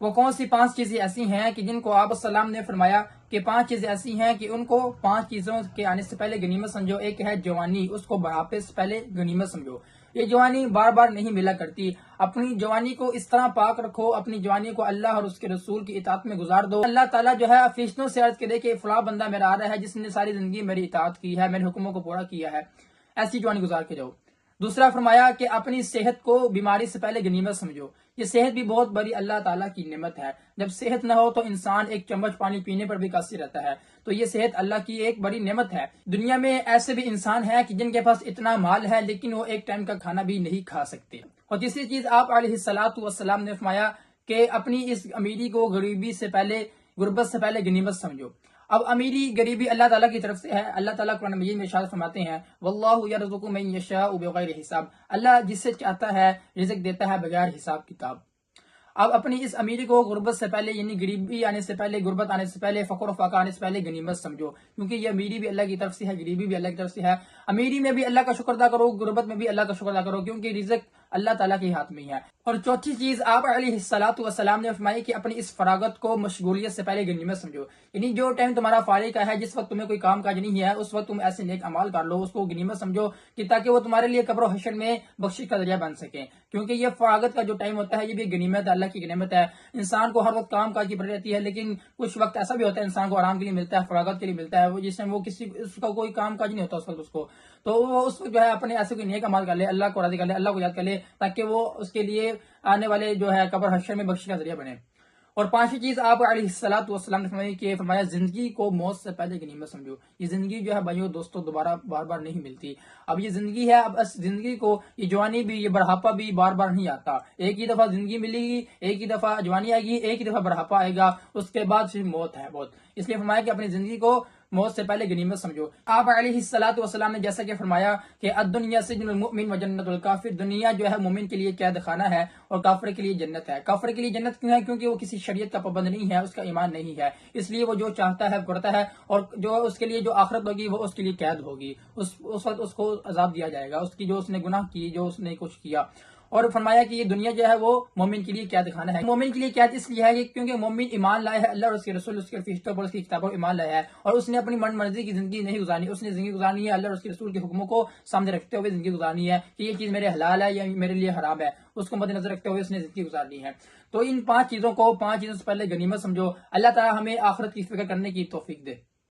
وہ کون سی 5 چیزیں ایسی ہیں کہ جن کو آپ السلام نے فرمایا کہ 5 چیزیں ایسی ہیں کہ ان کو 5 چیزوں کے آنے سے پہلے غنیمت سمجھو. ایک ہے جوانی، اس کو بڑھاپے سے پہلے غنیمت سمجھو. یہ جوانی بار بار نہیں ملا کرتی. اپنی جوانی کو اس طرح پاک رکھو، اپنی جوانی کو اللہ اور اس کے رسول کی اطاعت میں گزار دو. اللہ تعالیٰ جو ہے فرشتوں سے عرض کرے کہ فلاں بندہ میرا آ رہا ہے جس نے ساری زندگی میری اطاعت کی ہے، میرے حکموں کو پورا کیا ہے. ایسی جوانی گزار کے جاؤ. دوسرا فرمایا کہ اپنی صحت کو بیماری سے پہلے غنیمت سمجھو. یہ صحت بھی بہت بڑی اللہ تعالیٰ کی نعمت ہے. جب صحت نہ ہو تو انسان ایک چمچ پانی پینے پر بھی قاصر رہتا ہے. تو یہ صحت اللہ کی ایک بڑی نعمت ہے. دنیا میں ایسے بھی انسان ہیں کہ جن کے پاس اتنا مال ہے لیکن وہ ایک ٹائم کا کھانا بھی نہیں کھا سکتے. اور تیسری چیز آپ علیہ الصلاۃ والسلام نے فرمایا کہ اپنی اس امیری کو غریبی سے پہلے، غربت سے پہلے غنیمت سمجھو. اب امیری غریبی اللہ تعالیٰ کی طرف سے ہے. اللہ تعالیٰ قرآن مجید میں ارشاد فرماتے ہیں واللہ یرزق من یشاء بغیر حساب. اللہ جسے چاہتا ہے رزق دیتا ہے بغیر حساب کتاب. اب اپنی اس امیری کو غربت سے پہلے یعنی غریبی آنے سے پہلے، غربت آنے سے پہلے، فقر و فاقہ آنے سے پہلے غنیمت سمجھو. کیونکہ یہ امیری بھی اللہ کی طرف سے ہے، غریبی بھی اللہ کی طرف سے ہے. امیری میں بھی اللہ کا شکر ادا کرو، غربت میں بھی اللہ کا شکر ادا کرو، کیونکہ رزق اللہ تعالیٰ کے ہاتھ میں ہی ہے. اور چوتھی چیز آپ علیہ الصلاۃ والسلام نے فرمائی کہ اپنی اس فراغت کو مشغولیت سے پہلے غنیمت سمجھو. یعنی جو ٹائم تمہارا فارغ کا ہے، جس وقت تمہیں کوئی کام کاج نہیں ہے، اس وقت تم ایسے نیک اعمال کر لو، اس کو غنیمت سمجھو کہ تاکہ وہ تمہارے لیے قبر و حشر میں بخشش کا ذریعہ بن سکیں. کیونکہ یہ فراغت کا جو ٹائم ہوتا ہے یہ بھی غنیمت ہے، اللہ کی غنیمت ہے. انسان کو ہر وقت کام کاج کی پڑ رہتی ہے، لیکن کچھ وقت ایسا بھی ہوتا ہے انسان کو آرام کے لیے ملتا ہے، فراغت کے لیے ملتا ہے، وہ جس میں وہ کسی اس کا کوئی کام کاج نہیں ہوتا اس وقت اس کو. تو وہ اس وقت جو ہے اپنے ایسے کوئی نیک عمل کر لے، اللہ کو راضی کر لے، اللہ کو یاد کر لے، تاکہ وہ اس کے لیے آنے والے جو ہے قبر حشر میں بخشش کا ذریعہ بنے. اور پانچویں چیز آپ علیہ الصلاۃ والسلام نے فرمایا زندگی کو موت سے پہلے غنیمت سمجھو. یہ زندگی جو ہے بھائیو دوستوں دوبارہ بار بار نہیں ملتی. اب یہ زندگی ہے، اب اس زندگی کو یہ جوانی بھی، یہ بڑھاپا بھی بار بار نہیں آتا. ایک ہی دفعہ زندگی ملے گی، ایک ہی دفعہ جوانی آئے گی، ایک ہی دفعہ بڑھاپا آئے گا، اس کے بعد پھر موت ہے بہت. اس لیے فرمایا کہ اپنی زندگی کو موت سے پہلے غنیمت سمجھو. آپ علیہ الصلاۃ والسلام نے جیسا کہ فرمایا کہ الدنیا سجن المؤمن و جنت الکافر. دنیا جو ہے مومن کے لیے قید خانہ ہے اور کافر کے لیے جنت ہے. کافر کے لیے جنت کیوں ہے؟ کیونکہ وہ کسی شریعت کا پابند نہیں ہے، اس کا ایمان نہیں ہے، اس لیے وہ جو چاہتا ہے کرتا ہے، اور جو اس کے لیے جو آخرت ہوگی وہ اس کے لیے قید ہوگی. اس وقت اس کو عذاب دیا جائے گا، اس کی جو اس نے گناہ کی، جو اس نے کچھ کیا. اور فرمایا کہ یہ دنیا جو ہے وہ مومن کے لیے قید خانہ ہے. مومن کے لیے قید اس لیے ہے کہ کیونکہ مومن ایمان لائے ہے اللہ اور اس کے رسول، اس کے فرشتوں پر، اس کی کتابوں ایمان لایا ہے، اور اس نے اپنی من مرضی کی زندگی نہیں گزارنی. اس نے زندگی گزارنی ہے اللہ اور اس کے رسول کے حکموں کو سامنے رکھتے ہوئے زندگی گزارنی ہے کہ یہ چیز میرے حلال ہے یا میرے لیے حرام ہے، اس کو مد نظر رکھتے ہوئے اس نے زندگی گزارنی ہے. تو ان 5 چیزوں کو 5 چیزوں سے پہلے غنیمت سمجھو. اللہ تعالیٰ ہمیں آخرت کی فکر کرنے کی توفیق دے.